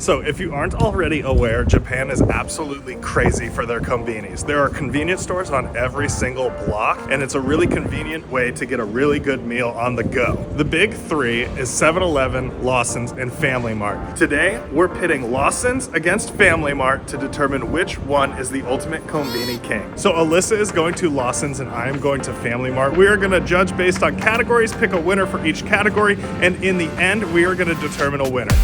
So if you aren't already aware, Japan is absolutely crazy for their konbinis. There are convenience stores on every single block, and it's a really convenient way to get a really good meal on the go. The big three is 7-Eleven, Lawson's, and Family Mart. Today, we're pitting Lawson's against Family Mart to determine which one is the ultimate konbini king. So Alyssa is going to Lawson's and I am going to Family Mart. We are gonna judge based on categories, pick a winner for each category, and in the end, we are gonna determine a winner.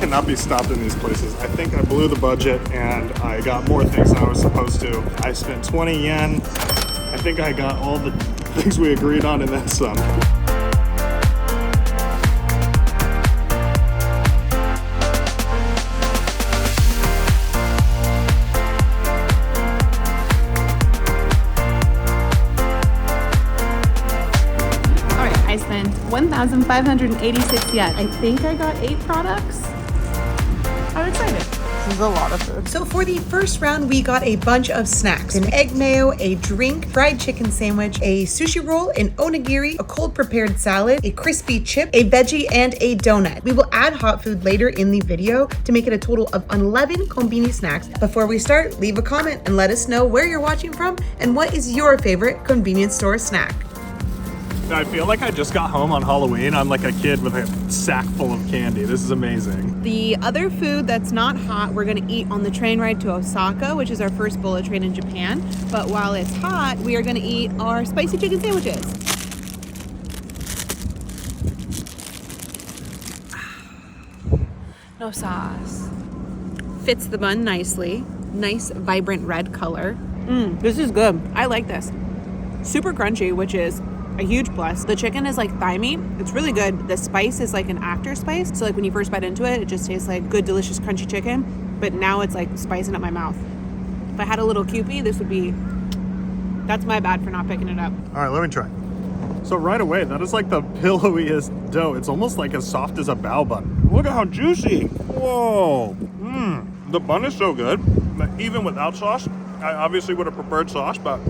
Not be stopped in these places. I think I blew the budget and I got more things than I was supposed to. I spent 20 yen. I think I got all the things we agreed on and then some. All right, I spent 1,586 yen. I think I got 8 products. I'm excited. This is a lot of food. So for the first round, we got a bunch of snacks. An egg mayo, a drink, fried chicken sandwich, a sushi roll, an onigiri, a cold prepared salad, a crispy chip, a veggie, and a donut. We will add hot food later in the video to make it a total of 11 konbini snacks. Before we start, leave a comment and let us know where you're watching from and what is your favorite convenience store snack. I feel like I just got home on Halloween. I'm like a kid with a sack full of candy. This is amazing. The other food that's not hot, we're gonna eat on the train ride to Osaka, which is our first bullet train in Japan. But while it's hot, we are gonna eat our spicy chicken sandwiches. No sauce. Fits the bun nicely. Nice, vibrant red color. This is good. I like this. Super crunchy, which is a huge plus. The chicken is like thigh meat. It's really good. The spice is like an actor spice. So like when you first bite into it, it just tastes like good, delicious, crunchy chicken. But now it's like spicing up my mouth. If I had a little Kewpie, this would be, that's my bad for not picking it up. All right, let me try. So right away, that is like the pillowiest dough. It's almost like as soft as a Bao Bun. Look at how juicy. Whoa. The bun is so good. But even without sauce, I obviously would have preferred sauce, but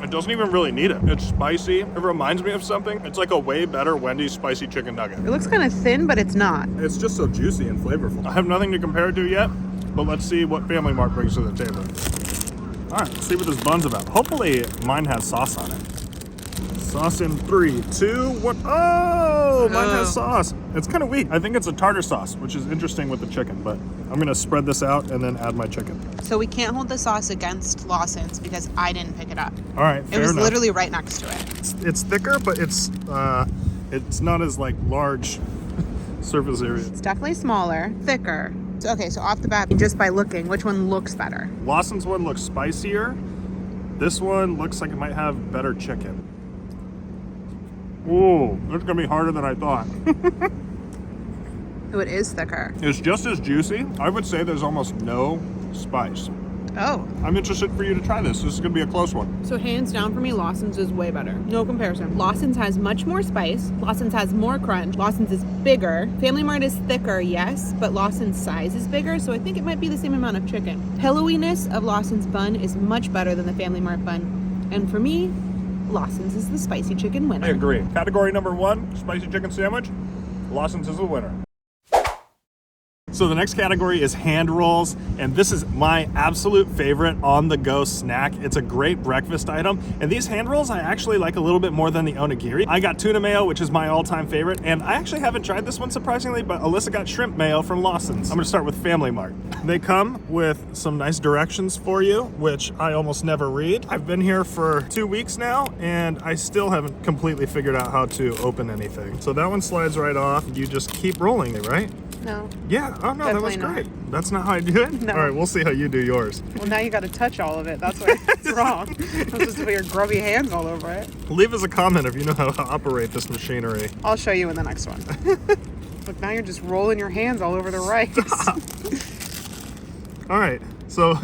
it doesn't even really need it. It's spicy. It reminds me of something. It's like a way better Wendy's spicy chicken nugget. It looks kind of thin, but it's not. It's just so juicy and flavorful. I have nothing to compare it to yet, but let's see what Family Mart brings to the table. All right, let's see what this bun's about. Hopefully mine has sauce on it. Sauce in 3, 2, 1. Oh, mine has sauce. It's kind of weak. I think it's a tartar sauce, which is interesting with the chicken, but I'm gonna spread this out and then add my chicken. So we can't hold the sauce against Lawson's because I didn't pick it up. All right, fair enough. It was literally right next to it. It's thicker, but it's not as like large surface area. It's definitely smaller, thicker. Okay, so off the bat, just by looking, which one looks better? Lawson's one looks spicier. This one looks like it might have better chicken. Ooh, it's gonna be harder than I thought. Oh, it is thicker. It's just as juicy. I would say there's almost no spice. Oh. I'm interested for you to try this. This is gonna be a close one. So hands down for me, Lawson's is way better. No comparison. Lawson's has much more spice. Lawson's has more crunch. Lawson's is bigger. Family Mart is thicker, yes, but Lawson's size is bigger, so I think it might be the same amount of chicken. Pillowiness of Lawson's bun is much better than the Family Mart bun. And for me, Lawson's is the spicy chicken winner. I agree. Category number 1, spicy chicken sandwich. Lawson's is the winner. So the next category is hand rolls, and this is my absolute favorite on-the-go snack. It's a great breakfast item, and these hand rolls I actually like a little bit more than the onigiri. I got tuna mayo, which is my all-time favorite, and I actually haven't tried this one surprisingly, but Alyssa got shrimp mayo from Lawson's. I'm gonna start with Family Mart. They come with some nice directions for you, which I almost never read. I've been here for 2 weeks now, and I still haven't completely figured out how to open anything. So that one slides right off. You just keep rolling it, right? No. Yeah, oh no, Definitely that was great. not. That's not how I do it? No. All right, we'll see how you do yours. Well, now you got to touch all of it. That's why it's wrong. I'm supposed to put your grubby hands all over it. Leave us a comment if you know how to operate this machinery. I'll show you in the next one. Look, now you're just rolling your hands all over the rice. All right, so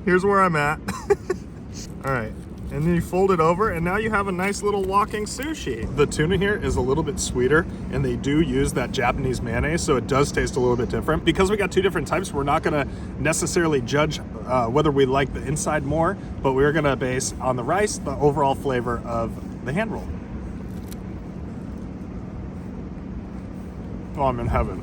here's where I'm at. All right, And then you fold it over, and now you have a nice little walking sushi. The tuna here is a little bit sweeter, and they do use that Japanese mayonnaise, so it does taste a little bit different. Because we got two different types, we're not gonna necessarily judge whether we like the inside more, but we're gonna base on the rice the overall flavor of the hand roll. Oh, I'm in heaven.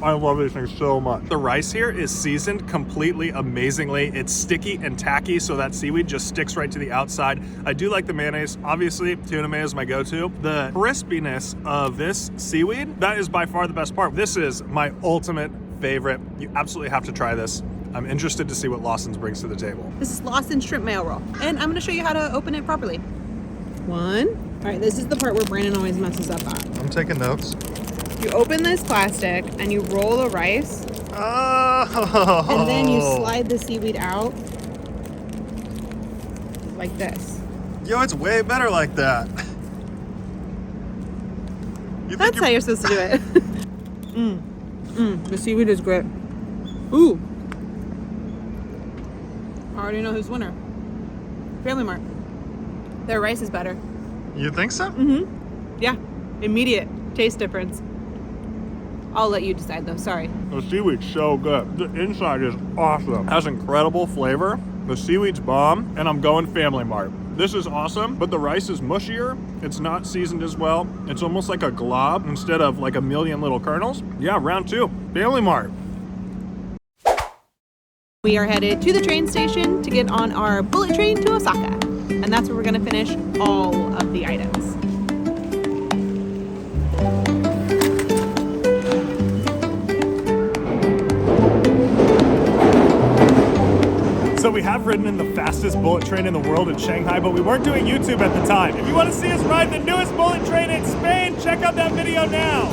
I love these things so much. The rice here is seasoned completely amazingly. It's sticky and tacky, so that seaweed just sticks right to the outside. I do like the mayonnaise. Obviously, tuna mayo is my go-to. The crispiness of this seaweed, that is by far the best part. This is my ultimate favorite. You absolutely have to try this. I'm interested to see what Lawson's brings to the table. This is Lawson's shrimp mayo roll. And I'm gonna show you how to open it properly. One. All right, this is the part where Brandon always messes up at. I'm taking notes. You open this plastic and you roll the rice. Oh. And then you slide the seaweed out like this. Yo, it's way better like that. That's how you're supposed to do it. The seaweed is great. Ooh. I already know who's winner. Family Mart. Their rice is better. You think so? Mm-hmm. Yeah. Immediate taste difference. I'll let you decide though, sorry. The seaweed's so good. The inside is awesome. Has incredible flavor. The seaweed's bomb, and I'm going Family Mart. This is awesome, but the rice is mushier. It's not seasoned as well. It's almost like a glob instead of like a million little kernels. Yeah, round two, Family Mart. We are headed to the train station to get on our bullet train to Osaka. And that's where we're gonna finish all of the items. So we have ridden in the fastest bullet train in the world in Shanghai, but we weren't doing YouTube at the time. If you want to see us ride the newest bullet train in Spain, check out that video now.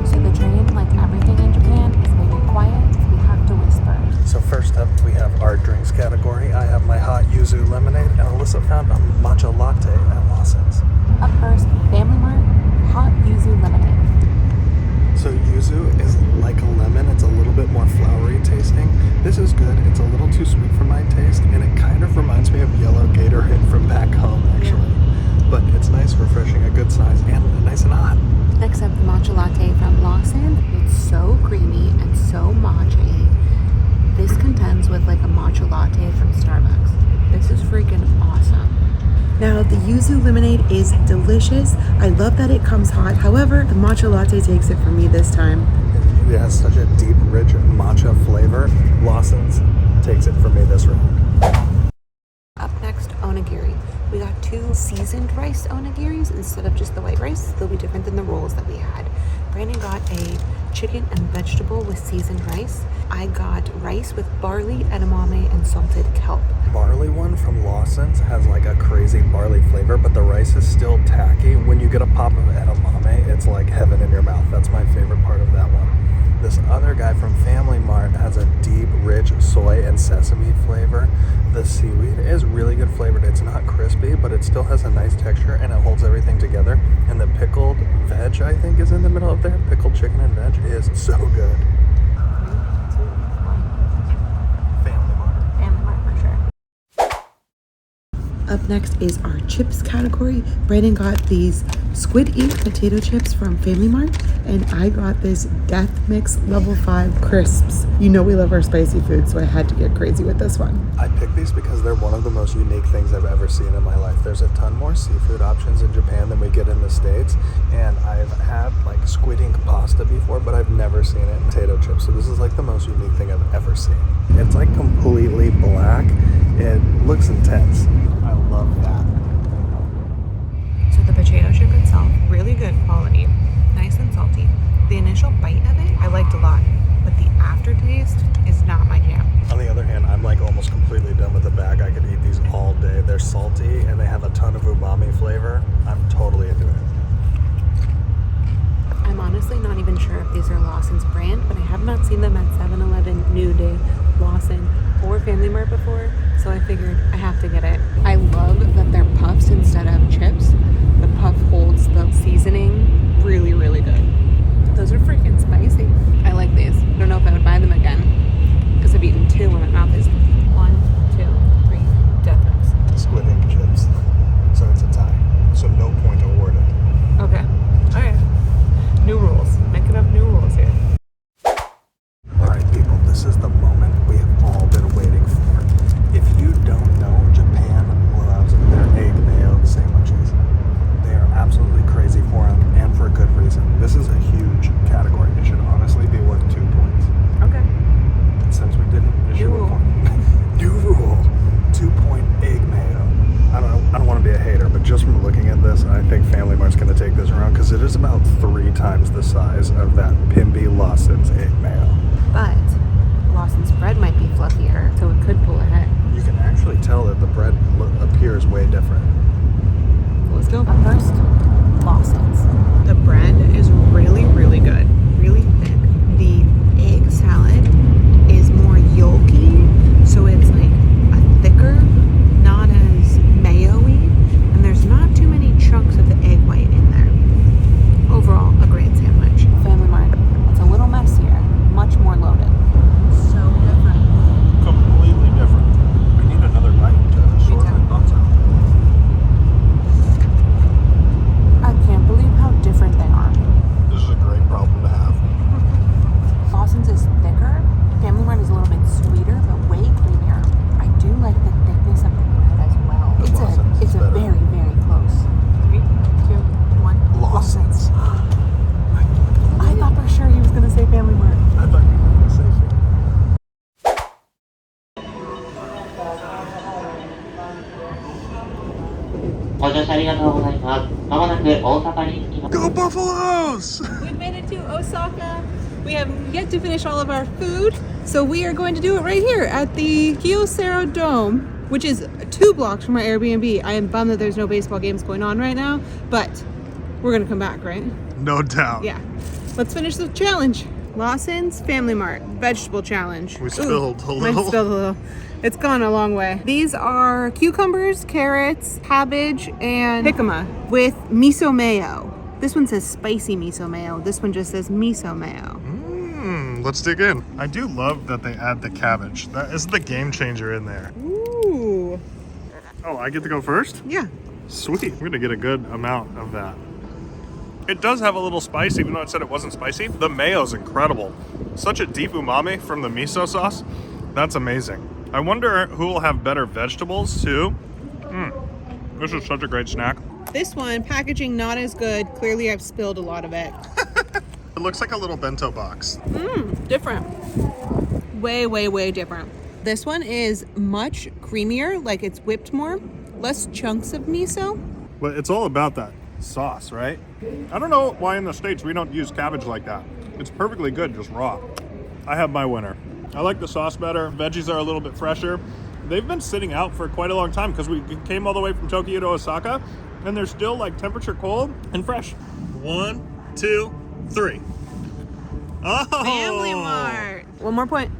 So the train, like everything in Japan, is very quiet. We have to whisper. So first up, we have our drinks category. I have my hot Yuzu lemonade, and Alyssa found a matcha latte at Lawson's. Up first, Family Mart, hot yuzu lemonade. So Yuzu is like a lemon. It's a little bit more flowery tasting. This is good. It's a little too sweet for my taste, and it kind of reminds me of yellow Gatorade from back home, actually. But it's nice, refreshing, a good size, and nice and hot. Next up, the matcha latte from Lawson. It's so creamy and so matcha-y. This contends with like a matcha latte from Starbucks. This is freaking awesome. Now, the yuzu lemonade is delicious. I love that it comes hot. However, the matcha latte takes it for me this time. It has such a deep, rich matcha flavor. Lawson's takes it for me this round. Up next, onigiri. We got 2 seasoned rice onigiris instead of just the white rice. They'll be different than the rolls that we had. Brandon got a chicken and vegetable with seasoned rice. I got rice with barley, edamame, and salted kelp. Barley one from Lawson's has like a crazy barley flavor, but the rice is still tacky. When you get a pop of edamame, it's like heaven in your mouth. That's my favorite part of that one. This other guy from Family Mart has a deep, rich soy and sesame flavor. The seaweed is really good flavored. It's not crispy, but it still has a nice texture and it holds everything together. And the pickled veg, I think, is in the middle of there. Pickled chicken and veg is so good. Family Mart. Family Mart for sure. Up next is our chips category. Brandon got these Squid Ink potato chips from Family Mart, and I got this Death Mix Level 5 crisps. You know we love our spicy food, so I had to get crazy with this one. I picked these because they're one of the most unique things I've ever seen in my life. There's a ton more seafood options in Japan than we get in the States, and I've had like Squid Ink pasta before, but I've never seen it in potato chips. So this is like the most unique thing I've ever seen. It's like completely black. It looks intense. I love that. So the potato chip itself, really good quality, nice and salty. The initial bite of it, I liked a lot, but the aftertaste is not my jam. On the other hand, I'm like almost completely done with the bag. I could eat these all day. They're salty and they have a ton of umami flavor. I'm totally into it. I'm honestly not even sure if these are Lawson's brand, but I have not seen them at 7-Eleven, New Day, Lawson, or Family Mart before, so I figured I have to get it. I love that they're puffs instead of chips. The puff holds the seasoning really, really good. Those are freaking spicy. I like these. I don't know if I would buy them again, because I've eaten 2 and my mouth is 1, 2, 3, ご乗車ありがとうございます。まもなく大阪に着きます。 Go Buffaloes! We've made it to Osaka. We have yet to finish all of our food, so we are going to do it right here at the Kyocera Dome, which is 2 blocks from our Airbnb. I am bummed that there's no baseball games going on right now, but we're gonna come back, right? No doubt. Yeah. Let's finish the challenge. Lawson's Family Mart Vegetable Challenge. We spilled a Mine little. spilled a little. It's gone a long way. These are cucumbers, carrots, cabbage, and jicama with miso mayo. This one says spicy miso mayo. This one just says miso mayo. Let's dig in. I do love that they add the cabbage. That is the game changer in there. Ooh. Oh, I get to go first? Yeah. Sweet. We're gonna get a good amount of that. It does have a little spice, even though it said it wasn't spicy. The mayo's incredible. Such a deep umami from the miso sauce. That's amazing. I wonder who will have better vegetables too. This is such a great snack. This one, packaging not as good. Clearly I've spilled a lot of it. It looks like a little bento box. Different. Way, way, way different. This one is much creamier, like it's whipped more. Less chunks of miso. But it's all about that sauce, right? I don't know why in the States we don't use cabbage like that. It's perfectly good, just raw. I have my winner. I like the sauce better. Veggies are a little bit fresher. They've been sitting out for quite a long time because we came all the way from Tokyo to Osaka and they're still like temperature cold and fresh. 1, 2, 3. Oh! Family Mart. One more point.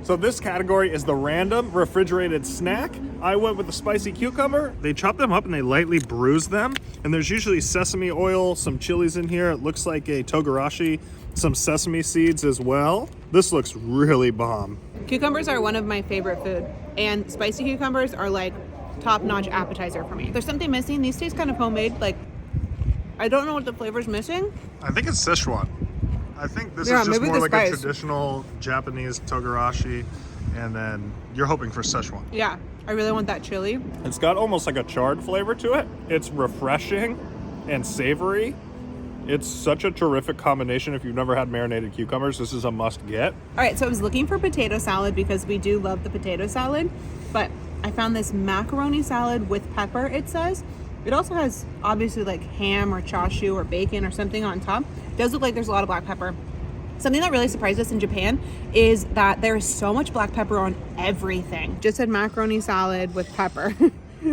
So this category is the random refrigerated snack. I went with the spicy cucumber. They chop them up and they lightly bruise them. And there's usually sesame oil, some chilies in here. It looks like a togarashi, some sesame seeds as well. This looks really bomb. Cucumbers are one of my favorite food. And spicy cucumbers are like top-notch appetizer for me. There's something missing. These taste kind of homemade. Like, I don't know what the flavor's missing. I think it's Szechuan. I think this Yeah, is just maybe more the like spice. a traditional Japanese togarashi. And then you're hoping for Szechuan. Yeah, I really want that chili. It's got almost like a charred flavor to it. It's refreshing and savory. It's such a terrific combination. If you've never had marinated cucumbers, this is a must get. All right, so I was looking for potato salad because we do love the potato salad, but I found this macaroni salad with pepper, it says. It also has obviously like ham or chashu or bacon or something on top. It does look like there's a lot of black pepper. Something that really surprised us in Japan is that there is so much black pepper on everything. Just said macaroni salad with pepper,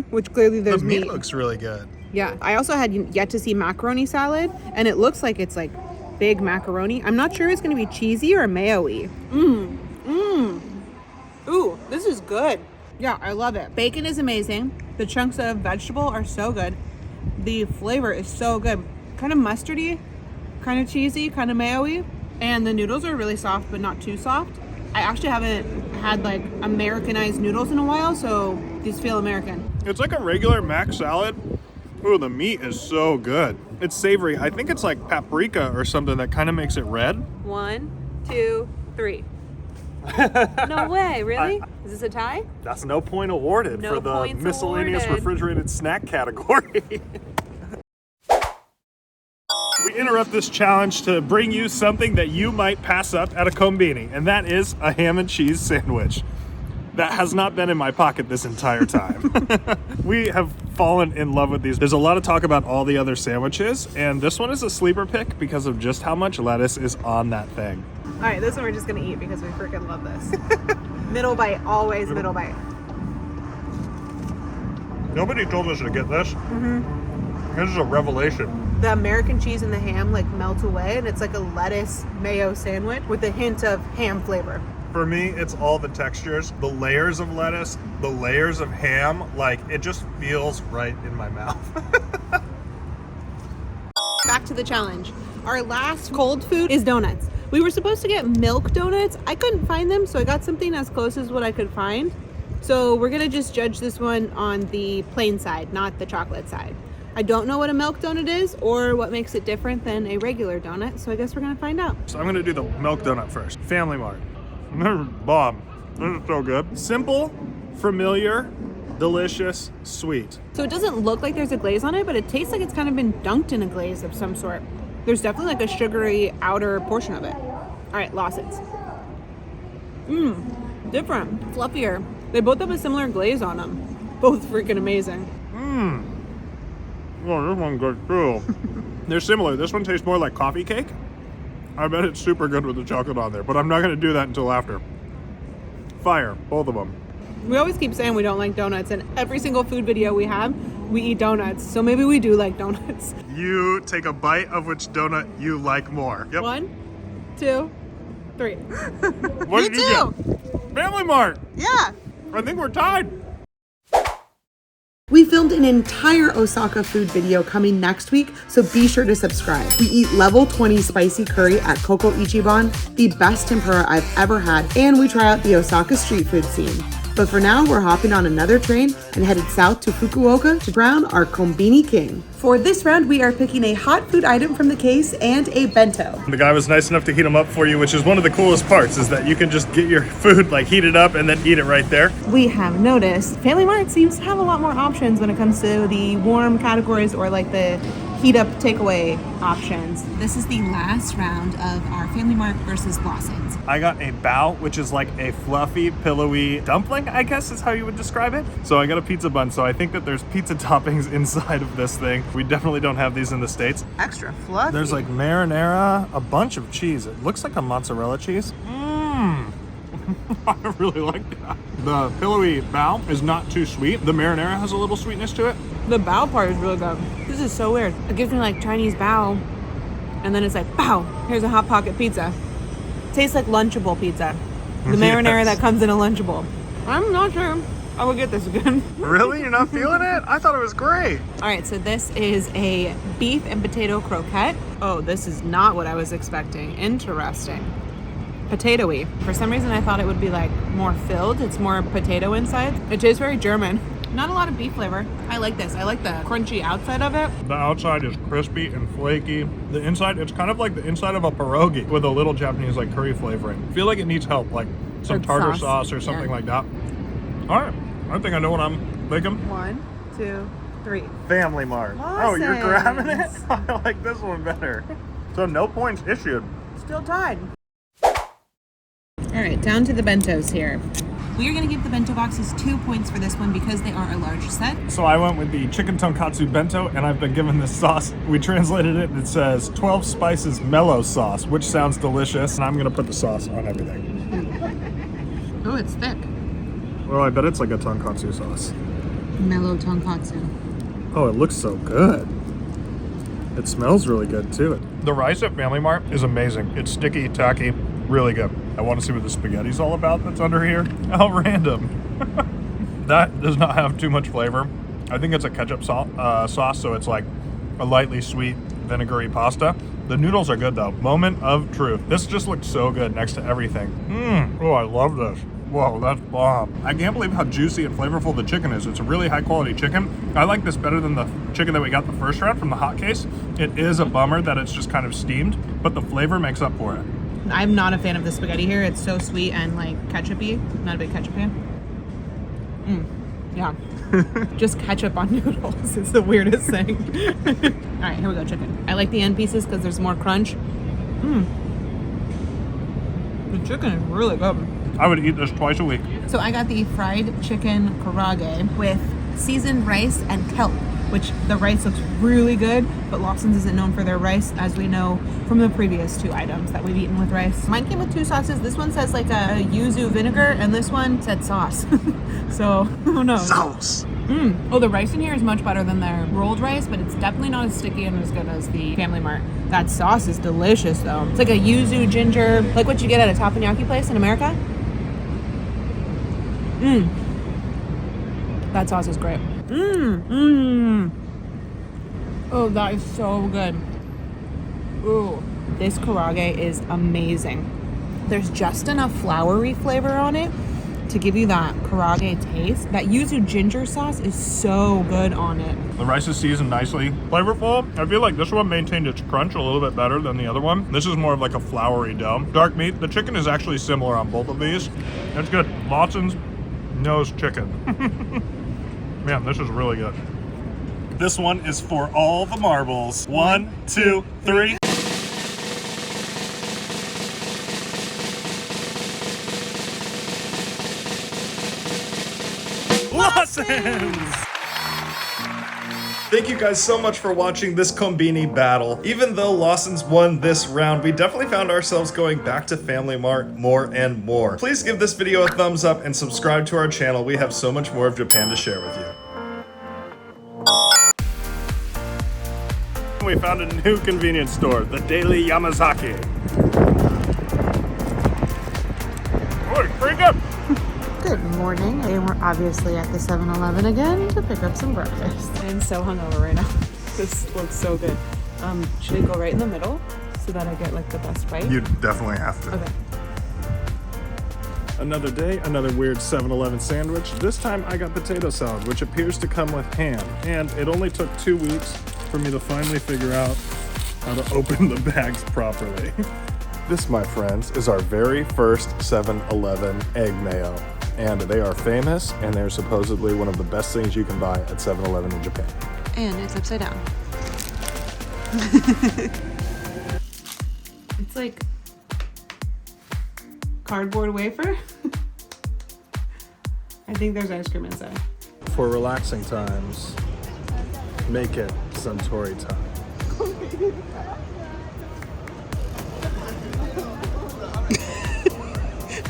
which clearly there's The meat meat. looks really good. Yeah, I also had yet to see macaroni salad, and it looks like it's like big macaroni. I'm not sure if it's gonna be cheesy or mayo-y. Ooh, this is good. Yeah, I love it. Bacon is amazing. The chunks of vegetable are so good. The flavor is so good. Kind of mustardy, kind of cheesy, kind of mayo-y. And the noodles are really soft, but not too soft. I actually haven't had like Americanized noodles in a while, so these feel American. It's like a regular mac salad. Ooh, the meat is so good. It's savory. I think it's like paprika or something that kind of makes it red. 1, 2, 3. No way, really? Is this a tie? That's no point awarded No for the points miscellaneous awarded. refrigerated snack category. We interrupt this challenge to bring you something that you might pass up at a Konbini, and that is a ham and cheese sandwich. That has not been in my pocket this entire time. We have fallen in love with these. There's a lot of talk about all the other sandwiches, and this one is a sleeper pick because of just how much lettuce is on that thing. All right, this one we're just gonna eat because we freaking love this. Middle bite, always middle bite. Nobody told us to get this. This is a revelation. The American cheese and the ham like melt away, and it's like a lettuce mayo sandwich with a hint of ham flavor. For me, it's all the textures, the layers of lettuce, the layers of ham. Like, it just feels right in my mouth. Back to the challenge. Our last cold food is donuts. We were supposed to get milk donuts. I couldn't find them, so I got something as close as what I could find. So we're gonna just judge this one on the plain side, not the chocolate side. I don't know what a milk donut is or what makes it different than a regular donut, so I guess we're gonna find out. So I'm gonna do the milk donut first. Family Mart. Bomb. This is so good. Simple, familiar, delicious, sweet. So it doesn't look like there's a glaze on it, but it tastes like it's kind of been dunked in a glaze of some sort. There's definitely like a sugary outer portion of it. All right, Lawson's. Different, fluffier. They both have a similar glaze on them. Both freaking amazing. Oh, this one's good too. They're similar. This one tastes more like coffee cake. I bet it's super good with the chocolate on there, but I'm not going to do that until after. Fire, both of them. We always keep saying we don't like donuts, and every single food video we have, we eat donuts. So maybe we do like donuts. You take a bite of which donut you like more. Yep. 1, 2, 3. What did Me you too. get? Family Mart. Yeah. I think we're tied. We filmed an entire Osaka food video coming next week, so be sure to subscribe. We eat level 20 spicy curry at Koko Ichiban, the best tempura I've ever had, and we try out the Osaka street food scene. But for now, we're hopping on another train and headed south to Fukuoka to crown our Konbini king. For this round, we are picking a hot food item from the case and a bento. The guy was nice enough to heat them up for you, which is one of the coolest parts, is that you can just get your food like heated up and then eat it right there. We have noticed Family Mart seems to have a lot more options when it comes to the warm categories or like the heat up takeaway options. This is the last round of our Family Mart versus Lawson's. I got a bao, which is like a fluffy, pillowy dumpling, I guess is how you would describe it. So I got a pizza bun, so I think that there's pizza toppings inside of this thing. We definitely don't have these in the States. Extra fluffy. There's like marinara, a bunch of cheese. It looks like a mozzarella cheese. I really like that. The pillowy bao is not too sweet. The marinara has a little sweetness to it. The bao part is really good. This is so weird. It gives me like Chinese bao, and then it's like, bao, here's a Hot Pocket pizza. Tastes like Lunchable pizza. The marinara that comes in a Lunchable. I'm not sure I would get this again. Really? You're not feeling it? I thought it was great. All right, so this is a beef and potato croquette. Oh, this is not what I was expecting. Interesting. Potatoey. For some reason, I thought it would be like more filled. It's more potato inside. It tastes very German. Not a lot of beef flavor. I like this. I like the crunchy outside of it. The outside is crispy and flaky. The inside, it's kind of like the inside of a pierogi with a little Japanese like curry flavoring. I feel like it needs help, like some Or tartar sauce. sauce or something like that. All right, I think I know what I'm thinking. 1, 2, 3. Family Mart. Oh, you're grabbing it? I like this one better. So no points issued. Still tied. All right, down to the bentos here. We are going to give the bento boxes 2 points for this one because they are a large set. So I went with the chicken tonkatsu bento, and I've been given this sauce. We translated it, and it says 12 spices mellow sauce, which sounds delicious. And I'm gonna put the sauce on everything. Oh, it's thick. Well, I bet it's like a tonkatsu sauce. Mellow tonkatsu. Oh, it looks so good. It smells really good too. The rice at Family Mart is amazing. It's sticky, tacky, really good. I want to see what the spaghetti's all about that's under here. How random. That does not have too much flavor. I think it's a ketchup sauce, so it's like a lightly sweet, vinegary pasta. The noodles are good though. Moment of truth. This just looks so good next to everything. Oh, I love this. Whoa, that's bomb. I can't believe how juicy and flavorful the chicken is. It's a really high quality chicken. I like this better than the chicken that we got the first round from the hot case. It is a bummer that it's just kind of steamed, but the flavor makes up for it. I'm not a fan of the spaghetti here. It's so sweet and like ketchup-y. Not a big ketchup fan. Yeah. Just ketchup on noodles is the weirdest thing. All right, here we go, chicken. I like the end pieces because there's more crunch. The chicken is really good. I would eat this twice a week. So I got the fried chicken karaage with seasoned rice and kelp, which the rice looks really good, but Lawson's isn't known for their rice, as we know from the previous 2 items that we've eaten with rice. Mine came with 2 sauces. This one says like a yuzu vinegar, and this one said sauce. So who knows? Sauce. Oh, the rice in here is much better than their rolled rice, but it's definitely not as sticky and as good as the Family Mart. That sauce is delicious though. It's like a yuzu ginger, like what you get at a teppanyaki place in America. That sauce is great. Oh, that is so good. Ooh, this karaage is amazing. There's just enough floury flavor on it to give you that karaage taste. That yuzu ginger sauce is so good on it. The rice is seasoned nicely. Flavorful. I feel like this one maintained its crunch a little bit better than the other one. This is more of like a floury dough. Dark meat. The chicken is actually similar on both of these. It's good. Lawson's knows chicken. Man, this is really good. This one is for all the marbles. 1, 2, 3. Lawson's! Thank you guys so much for watching this Konbini battle. Even though Lawson's won this round, we definitely found ourselves going back to Family Mart more and more. Please give this video a thumbs up and subscribe to our channel. We have so much more of Japan to share with you. We found a new convenience store, the Daily Yamazaki. Oh, pretty good. Good morning. And we're obviously at the 7-Eleven again to pick up some breakfast. I'm so hungover right now. This looks so good. Should I go right in the middle so that I get like the best bite? You definitely have to. Okay. Another day, another weird 7-Eleven sandwich. This time I got potato salad, which appears to come with ham. And it only took 2 weeks for me to finally figure out how to open the bags properly. This, my friends, is our very first 7-Eleven egg mayo. And they are famous, and they're supposedly one of the best things you can buy at 7-Eleven in Japan. And it's upside down. It's like cardboard wafer. I think there's ice cream inside. For relaxing times, make it Suntory time.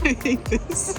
I hate this.